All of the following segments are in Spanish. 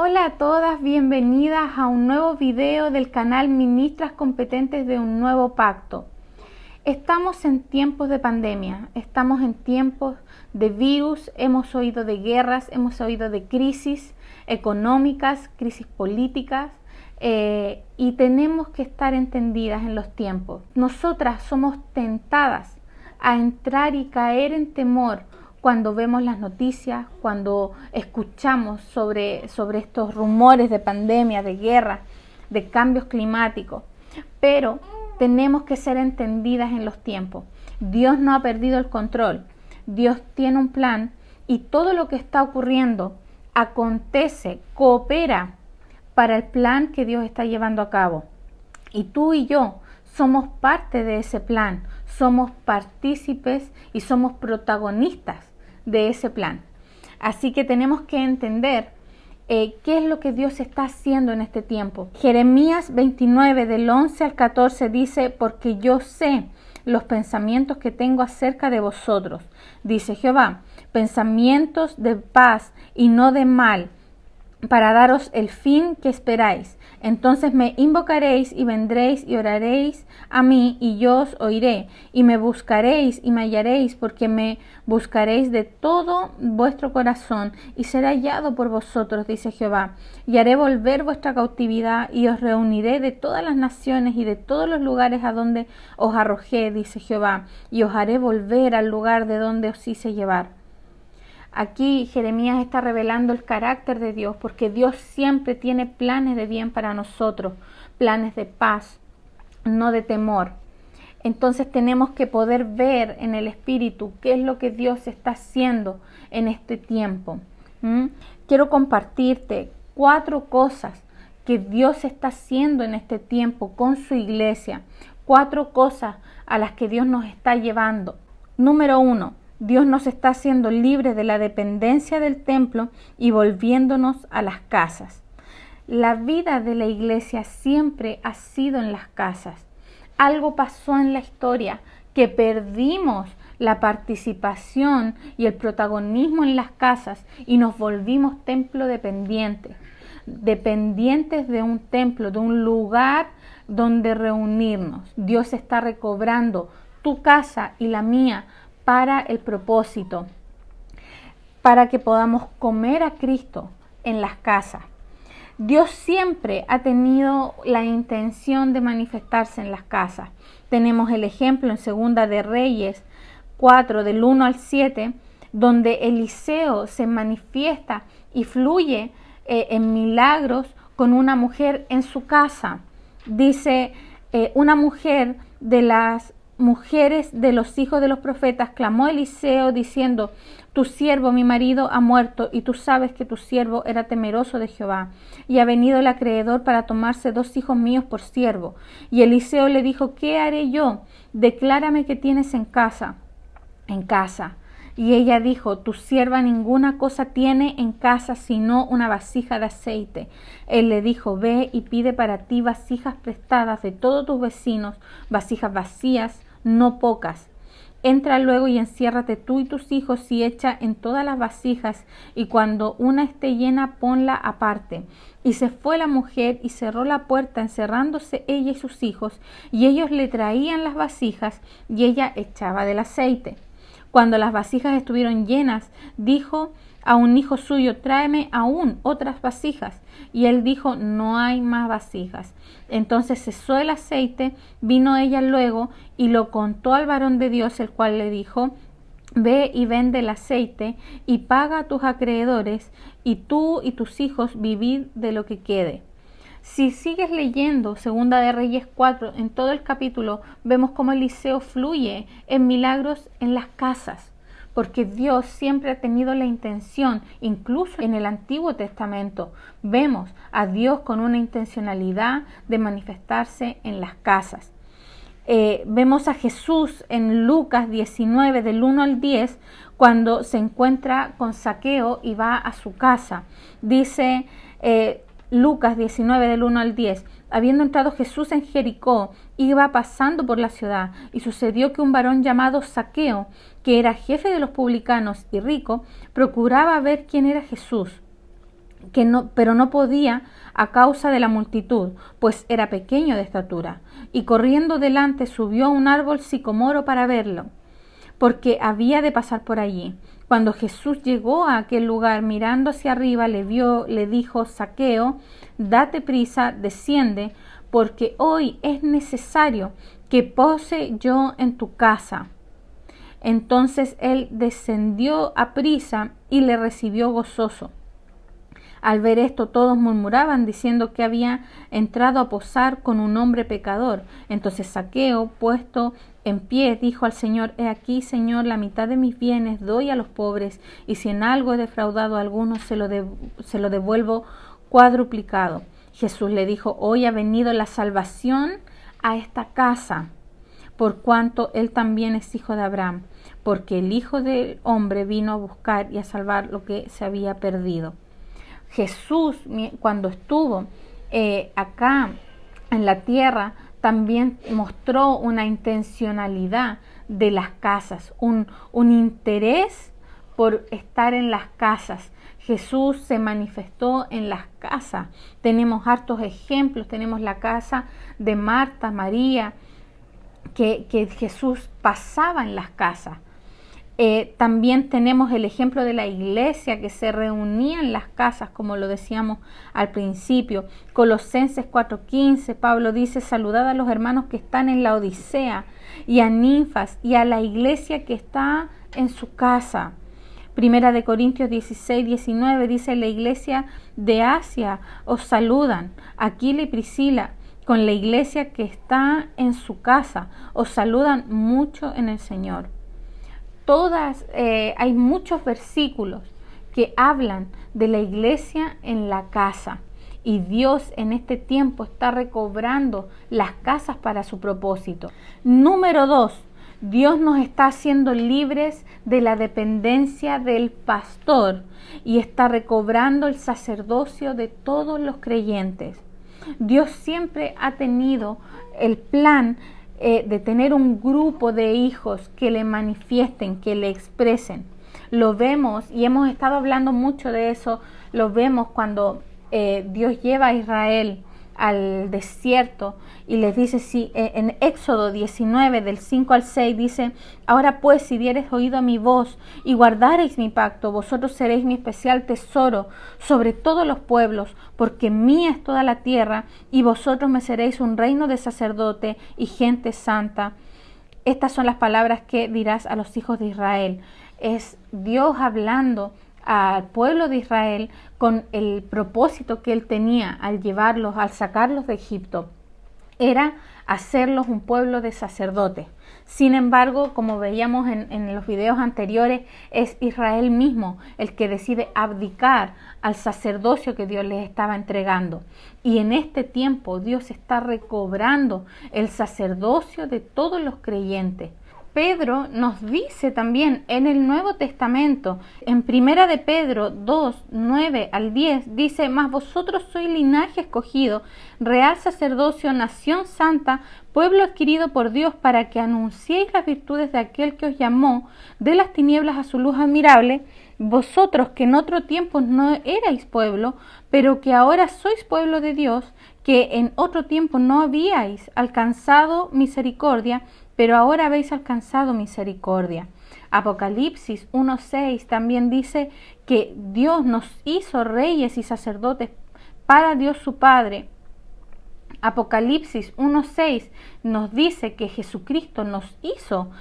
Hola a todas, bienvenidas a un nuevo video del canal Ministras Competentes de un Nuevo Pacto. Estamos en tiempos de pandemia, estamos en tiempos de virus, hemos oído de guerras, hemos oído de crisis económicas, crisis políticas, y tenemos que estar entendidas en los tiempos. Nosotras somos tentadas a entrar y caer en temor cuando vemos las noticias, cuando escuchamos sobre estos rumores de pandemia, de guerra, de cambios climáticos. Pero tenemos que ser entendidas en los tiempos. Dios no ha perdido el control. Dios tiene un plan y todo lo que está ocurriendo acontece, coopera para el plan que Dios está llevando a cabo. Y tú y yo somos parte de ese plan, somos partícipes y somos protagonistas de ese plan. Así que tenemos que entender qué es lo que Dios está haciendo en este tiempo. Jeremías 29 del 11 al 14 dice: porque yo sé los pensamientos que tengo acerca de vosotros, dice Jehová, pensamientos de paz y no de mal, para daros el fin que esperáis. Entonces me invocaréis y vendréis y oraréis a mí y yo os oiré, y me buscaréis y me hallaréis, porque me buscaréis de todo vuestro corazón y será hallado por vosotros, dice Jehová. Y haré volver vuestra cautividad y os reuniré de todas las naciones y de todos los lugares a donde os arrojé, dice Jehová, y os haré volver al lugar de donde os hice llevar. Aquí Jeremías está revelando el carácter de Dios, porque Dios siempre tiene planes de bien para nosotros, planes de paz, no de temor. Entonces tenemos que poder ver en el Espíritu qué es lo que Dios está haciendo en este tiempo. Quiero compartirte 4 cosas que Dios está haciendo en este tiempo con su iglesia, 4 cosas a las que Dios nos está llevando. Número 1. Dios nos está haciendo libres de la dependencia del templo y volviéndonos a las casas. La vida de la iglesia siempre ha sido en las casas. Algo pasó en la historia que perdimos la participación y el protagonismo en las casas y nos volvimos templo dependientes de un templo, de un lugar donde reunirnos. Dios está recobrando tu casa y la mía para el propósito, para que podamos comer a Cristo en las casas. Dios siempre ha tenido la intención de manifestarse en las casas. Tenemos el ejemplo en Segunda de Reyes 4, del 1 al 7, donde Eliseo se manifiesta y fluye en milagros con una mujer en su casa. Dice, una mujer de las mujeres de los hijos de los profetas clamó a Eliseo diciendo: tu siervo, mi marido, ha muerto, y tú sabes que tu siervo era temeroso de Jehová, y ha venido el acreedor para tomarse 2 hijos míos por siervo. Y Eliseo le dijo: ¿qué haré yo? Declárame qué tienes en casa. Y ella dijo: tu sierva ninguna cosa tiene en casa sino una vasija de aceite. Él le dijo: ve y pide para ti vasijas prestadas de todos tus vecinos, vasijas vacías, no pocas. Entra luego y enciérrate tú y tus hijos y echa en todas las vasijas, y cuando una esté llena ponla aparte. Y se fue la mujer y cerró la puerta, encerrándose ella y sus hijos, y ellos le traían las vasijas y ella echaba del aceite. Cuando las vasijas estuvieron llenas, dijo a un hijo suyo: tráeme aún otras vasijas. Y él dijo: no hay más vasijas. Entonces cesó el aceite, vino ella luego y lo contó al varón de Dios, el cual le dijo: ve y vende el aceite y paga a tus acreedores, y tú y tus hijos vivid de lo que quede. Si sigues leyendo Segunda de Reyes 4, en todo el capítulo vemos cómo Eliseo fluye en milagros en las casas, porque Dios siempre ha tenido la intención. Incluso en el Antiguo Testamento vemos a Dios con una intencionalidad de manifestarse en las casas. Vemos a Jesús en Lucas 19 del 1 al 10 cuando se encuentra con Zaqueo y va a su casa. Dice Lucas 19 del 1 al 10: habiendo entrado Jesús en Jericó, iba pasando por la ciudad, y sucedió que un varón llamado Zaqueo, que era jefe de los publicanos y rico, procuraba ver quién era Jesús, pero no podía a causa de la multitud, pues era pequeño de estatura. Y corriendo delante subió a un árbol sicomoro para verlo, porque había de pasar por allí. Cuando Jesús llegó a aquel lugar, mirando hacia arriba, le vio, le dijo: Zaqueo, date prisa, desciende, porque hoy es necesario que pose yo en tu casa. Entonces él descendió a prisa y le recibió gozoso. Al ver esto, todos murmuraban, diciendo que había entrado a posar con un hombre pecador. Entonces Zaqueo, puesto en pie, dijo al Señor: He aquí, Señor, la mitad de mis bienes doy a los pobres, y si en algo he defraudado a alguno, se lo devuelvo cuadruplicado. Jesús le dijo: Hoy ha venido la salvación a esta casa, por cuanto él también es hijo de Abraham, porque el Hijo del Hombre vino a buscar y a salvar lo que se había perdido. Jesús, cuando estuvo acá en la tierra, también mostró una intencionalidad de las casas, un interés por estar en las casas. Jesús se manifestó en las casas. Tenemos hartos ejemplos. Tenemos la casa de Marta, María, que Jesús pasaba en las casas. También tenemos el ejemplo de la iglesia que se reunía en las casas, como lo decíamos al principio. Colosenses 4:15, Pablo dice: saludad a los hermanos que están en la Odisea, y a Ninfas, y a la iglesia que está en su casa. Primera de Corintios 16:19 dice: la iglesia de Asia os saludan, Aquila y Priscila, con la iglesia que está en su casa, os saludan mucho en el Señor. Hay muchos versículos que hablan de la iglesia en la casa, y Dios en este tiempo está recobrando las casas para su propósito. Número 2, Dios nos está haciendo libres de la dependencia del pastor y está recobrando el sacerdocio de todos los creyentes. Dios siempre ha tenido el plan de tener un grupo de hijos que le manifiesten, que le expresen. Lo vemos, y hemos estado hablando mucho de eso, lo vemos cuando Dios lleva a Israel al desierto y les dice, en Éxodo 19 del 5 al 6 dice: ahora pues, si diereis oído a mi voz y guardareis mi pacto, vosotros seréis mi especial tesoro sobre todos los pueblos, porque mía es toda la tierra, y vosotros me seréis un reino de sacerdote y gente santa. Estas son las palabras que dirás a los hijos de Israel. Es Dios hablando al pueblo de Israel con el propósito que él tenía al llevarlos, al sacarlos de Egipto, era hacerlos un pueblo de sacerdotes. Sin embargo, como veíamos en los videos anteriores, es Israel mismo el que decide abdicar al sacerdocio que Dios les estaba entregando. Y en este tiempo Dios está recobrando el sacerdocio de todos los creyentes. Pedro nos dice también en el Nuevo Testamento, en Primera de Pedro 2, 9 al 10, dice: mas vosotros sois linaje escogido, real sacerdocio, nación santa, pueblo adquirido por Dios, para que anunciéis las virtudes de aquel que os llamó de las tinieblas a su luz admirable, vosotros que en otro tiempo no erais pueblo, pero que ahora sois pueblo de Dios, que en otro tiempo no habíais alcanzado misericordia, pero ahora habéis alcanzado misericordia. Apocalipsis 1:6 también dice que Dios nos hizo reyes y sacerdotes para Dios su Padre. Apocalipsis 1:6 nos dice que Jesucristo nos hizo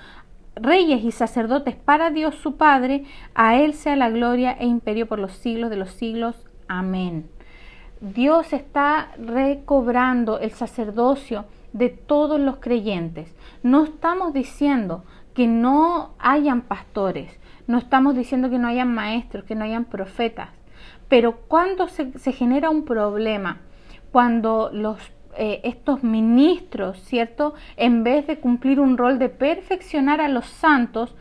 reyes y sacerdotes para Dios su Padre. A Él sea la gloria e imperio por los siglos de los siglos. Amén. Dios está recobrando el sacerdocio de todos los creyentes. No estamos diciendo que no hayan pastores, no estamos diciendo que no hayan maestros, que no hayan profetas, pero cuando se genera un problema, cuando estos ministros, ¿cierto?, en vez de cumplir un rol de perfeccionar a los santos,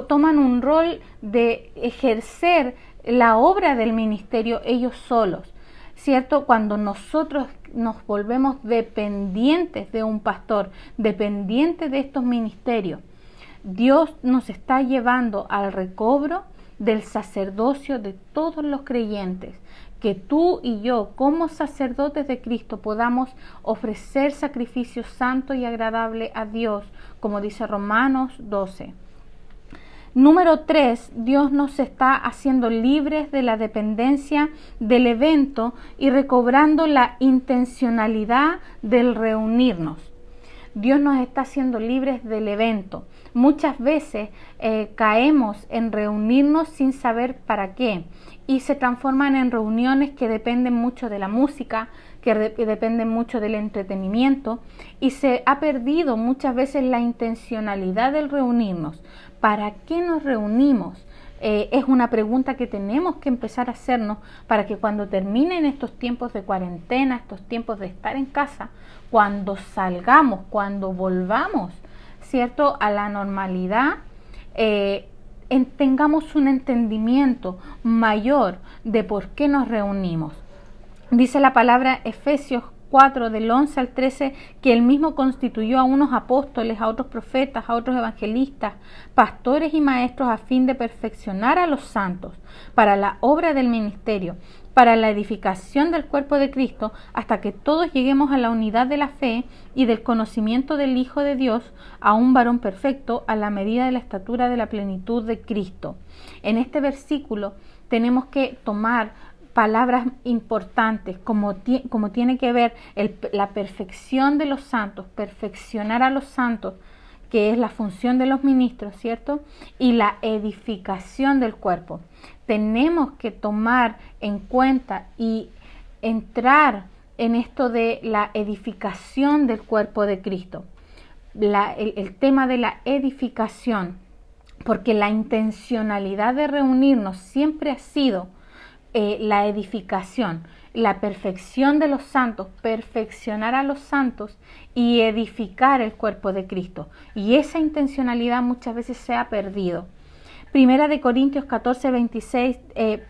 toman un rol de ejercer la obra del ministerio ellos solos, ¿cierto? Cuando nosotros nos volvemos dependientes de un pastor, dependientes de estos ministerios, Dios nos está llevando al recobro del sacerdocio de todos los creyentes, que tú y yo, como sacerdotes de Cristo, podamos ofrecer sacrificio santo y agradable a Dios, como dice Romanos 12. Número 3, Dios nos está haciendo libres de la dependencia del evento y recobrando la intencionalidad del reunirnos. Dios nos está haciendo libres del evento. Muchas veces caemos en reunirnos sin saber para qué y se transforman en reuniones que dependen mucho de la música, que dependen mucho del entretenimiento, y se ha perdido muchas veces la intencionalidad del reunirnos. ¿Para qué nos reunimos? Es una pregunta que tenemos que empezar a hacernos para que cuando terminen estos tiempos de cuarentena, estos tiempos de estar en casa, cuando salgamos, cuando volvamos, ¿cierto?, a la normalidad, tengamos un entendimiento mayor de por qué nos reunimos. Dice la palabra Efesios 4, del 11 al 13, que él mismo constituyó a unos apóstoles, a otros profetas, a otros evangelistas, pastores y maestros a fin de perfeccionar a los santos para la obra del ministerio, para la edificación del cuerpo de Cristo, hasta que todos lleguemos a la unidad de la fe y del conocimiento del Hijo de Dios, a un varón perfecto, a la medida de la estatura de la plenitud de Cristo. En este versículo tenemos que tomar palabras importantes, como tiene que ver la perfección de los santos, perfeccionar a los santos, que es la función de los ministros, ¿cierto? Y la edificación del cuerpo. Tenemos que tomar en cuenta y entrar en esto de la edificación del cuerpo de Cristo. El tema de la edificación, porque la intencionalidad de reunirnos siempre ha sido la edificación, la perfección de los santos, perfeccionar a los santos y edificar el cuerpo de Cristo. Y esa intencionalidad muchas veces se ha perdido. Primera de Corintios 14, 26,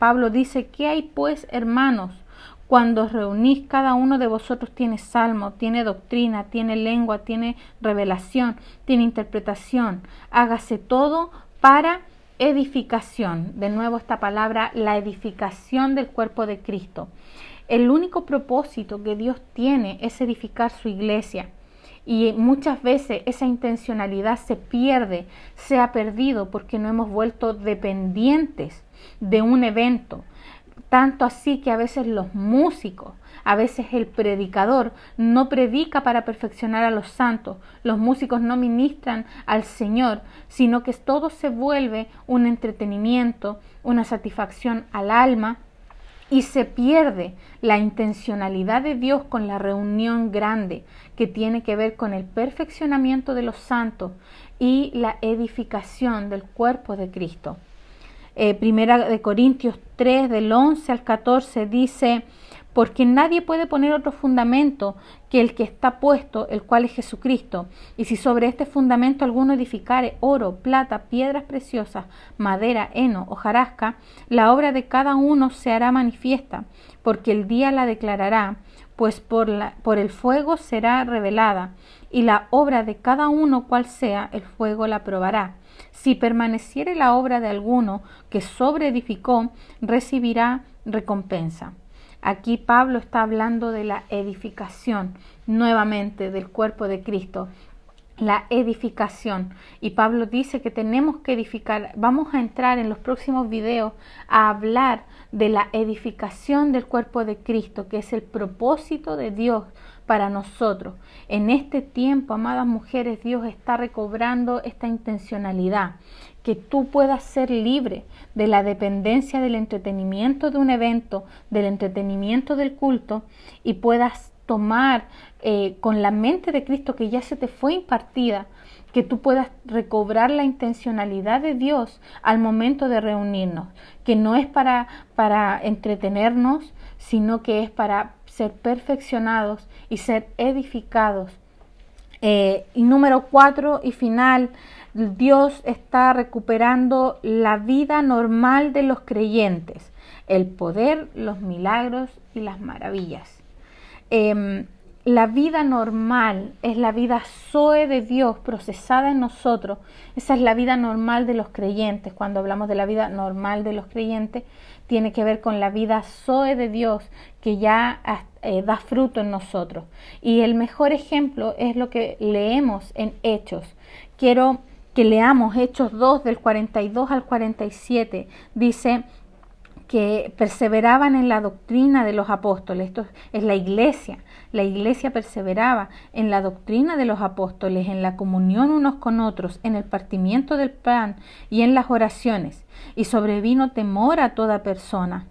Pablo dice: ¿qué hay pues, hermanos? Cuando os reunís, cada uno de vosotros tiene salmo, tiene doctrina, tiene lengua, tiene revelación, tiene interpretación. Hágase todo para edificación. De nuevo esta palabra, la edificación del cuerpo de Cristo. El único propósito que Dios tiene es edificar su iglesia. Y muchas veces esa intencionalidad se pierde, se ha perdido porque no hemos vuelto dependientes de un evento. Tanto así que a veces los músicos, a veces el predicador no predica para perfeccionar a los santos, los músicos no ministran al Señor, sino que todo se vuelve un entretenimiento, una satisfacción al alma, y se pierde la intencionalidad de Dios con la reunión grande, que tiene que ver con el perfeccionamiento de los santos y la edificación del cuerpo de Cristo. Primera de Corintios 3, del 11 al 14 dice: porque nadie puede poner otro fundamento que el que está puesto, el cual es Jesucristo. Y si sobre este fundamento alguno edificare oro, plata, piedras preciosas, madera, heno, hojarasca, la obra de cada uno se hará manifiesta, porque el día la declarará, pues por el fuego será revelada, y la obra de cada uno cual sea, el fuego la probará. Si permaneciere la obra de alguno que sobreedificó, recibirá recompensa. Aquí Pablo está hablando de la edificación nuevamente del cuerpo de Cristo, la edificación. Y Pablo dice que tenemos que edificar. Vamos a entrar en los próximos videos a hablar de la edificación del cuerpo de Cristo, que es el propósito de Dios para nosotros. En este tiempo, amadas mujeres, Dios está recobrando esta intencionalidad, que tú puedas ser libre de la dependencia del entretenimiento de un evento, del entretenimiento del culto, y puedas tomar con la mente de Cristo que ya se te fue impartida, que tú puedas recobrar la intencionalidad de Dios al momento de reunirnos, que no es para entretenernos, sino que es para ser perfeccionados y ser edificados. Y número 4 y final, Dios está recuperando la vida normal de los creyentes, el poder, los milagros y las maravillas. la vida normal es la vida Zoe de Dios procesada en nosotros. Esa es la vida normal de los creyentes. Cuando hablamos de la vida normal de los creyentes, tiene que ver con la vida Zoe de Dios que ya da fruto en nosotros. Y el mejor ejemplo es lo que leemos en Hechos. Quiero que leamos Hechos 2 del 42 al 47. Dice que perseveraban en la doctrina de los apóstoles. Esto es la iglesia. La iglesia perseveraba en la doctrina de los apóstoles, en la comunión unos con otros, en el partimiento del pan y en las oraciones. Y sobrevino temor a toda persona.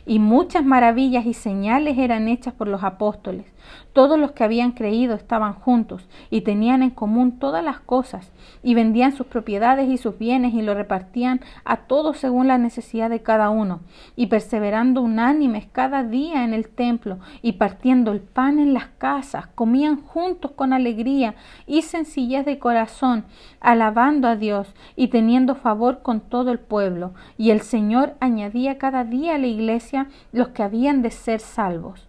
Y muchas maravillas y señales eran hechas por los apóstoles. Todos los que habían creído estaban juntos y tenían en común todas las cosas, y vendían sus propiedades y sus bienes y lo repartían a todos según la necesidad de cada uno, y perseverando unánimes cada día en el templo y partiendo el pan en las casas, comían juntos con alegría y sencillez de corazón, alabando a Dios y teniendo favor con todo el pueblo. Y el Señor añadía cada día a la iglesia los que habían de ser salvos.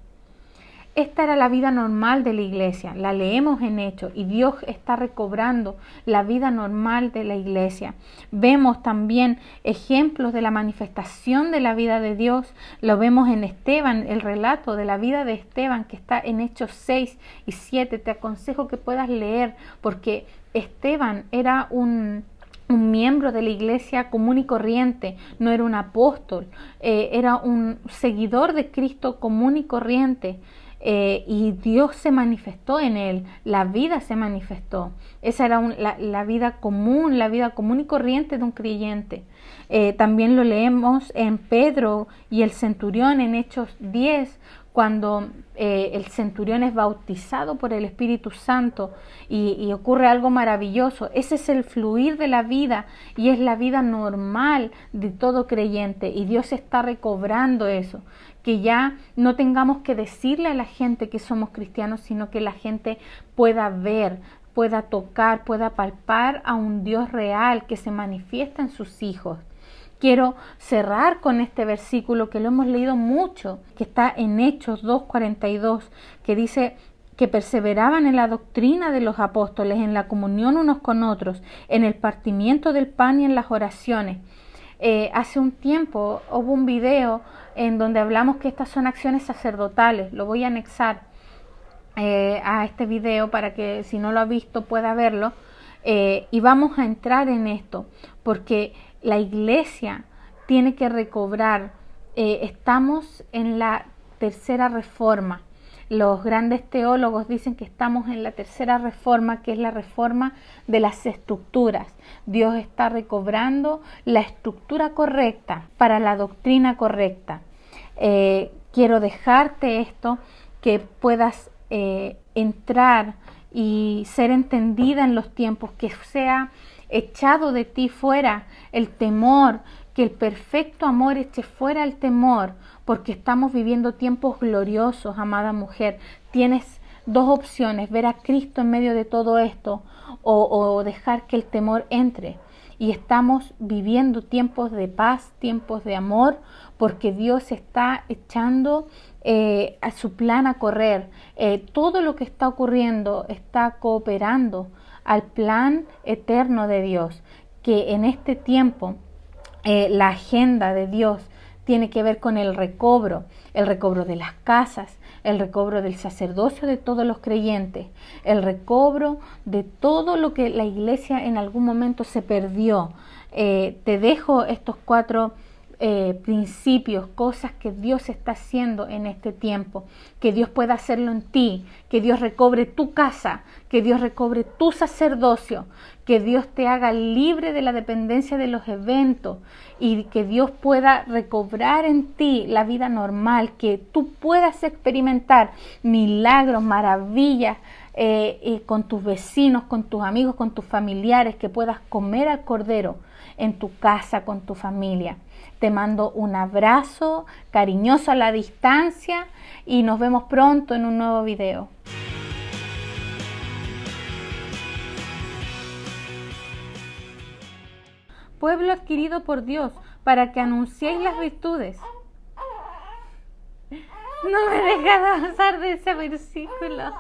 Esta era la vida normal de la iglesia, la leemos en Hechos, y Dios está recobrando la vida normal de la iglesia. Vemos también ejemplos de la manifestación de la vida de Dios, lo vemos en Esteban, el relato de la vida de Esteban que está en Hechos 6 y 7. Te aconsejo que puedas leer, porque Esteban era un miembro de la iglesia común y corriente, no era un apóstol, era un seguidor de Cristo común y corriente. Y Dios se manifestó en él, la vida se manifestó. Esa era la vida común y corriente de un creyente. También lo leemos en Pedro y el centurión en Hechos 10, cuando el centurión es bautizado por el Espíritu Santo y ocurre algo maravilloso. Ese es el fluir de la vida y es la vida normal de todo creyente, y Dios está recobrando eso, que ya no tengamos que decirle a la gente que somos cristianos, sino que la gente pueda ver, pueda tocar, pueda palpar a un Dios real que se manifiesta en sus hijos. Quiero cerrar con este versículo que lo hemos leído mucho, que está en Hechos 2:42, que dice que perseveraban en la doctrina de los apóstoles, en la comunión unos con otros, en el partimiento del pan y en las oraciones. Hace un tiempo hubo un video en donde hablamos que estas son acciones sacerdotales. Lo voy a anexar a este video para que, si no lo ha visto, pueda verlo. Y vamos a entrar en esto, porque la iglesia tiene que recobrar. Estamos en la tercera reforma. Los grandes teólogos dicen que estamos en la tercera reforma, que es la reforma de las estructuras. Dios está recobrando la estructura correcta para la doctrina correcta. Quiero dejarte esto, que puedas entrar y ser entendida en los tiempos, que sea echado de ti fuera el temor, que el perfecto amor eche fuera el temor, porque estamos viviendo tiempos gloriosos, amada mujer. Tienes dos opciones: ver a Cristo en medio de todo esto o dejar que el temor entre. Y estamos viviendo tiempos de paz, tiempos de amor, porque Dios está echando a su plan a correr. Todo lo que está ocurriendo está cooperando al plan eterno de Dios, que en este tiempo la agenda de Dios tiene que ver con el recobro de las casas, el recobro del sacerdocio de todos los creyentes, el recobro de todo lo que la iglesia en algún momento se perdió. Te dejo estos 4 principios, cosas que Dios está haciendo en este tiempo, que Dios pueda hacerlo en ti, que Dios recobre tu casa, que Dios recobre tu sacerdocio, que Dios te haga libre de la dependencia de los eventos, y que Dios pueda recobrar en ti la vida normal, que tú puedas experimentar milagros, maravillas con tus vecinos, con tus amigos, con tus familiares, que puedas comer al Cordero en tu casa, con tu familia. Te mando un abrazo cariñoso a la distancia y nos vemos pronto en un nuevo video. Pueblo adquirido por Dios, para que anunciéis las virtudes. No me dejas hablar de ese versículo.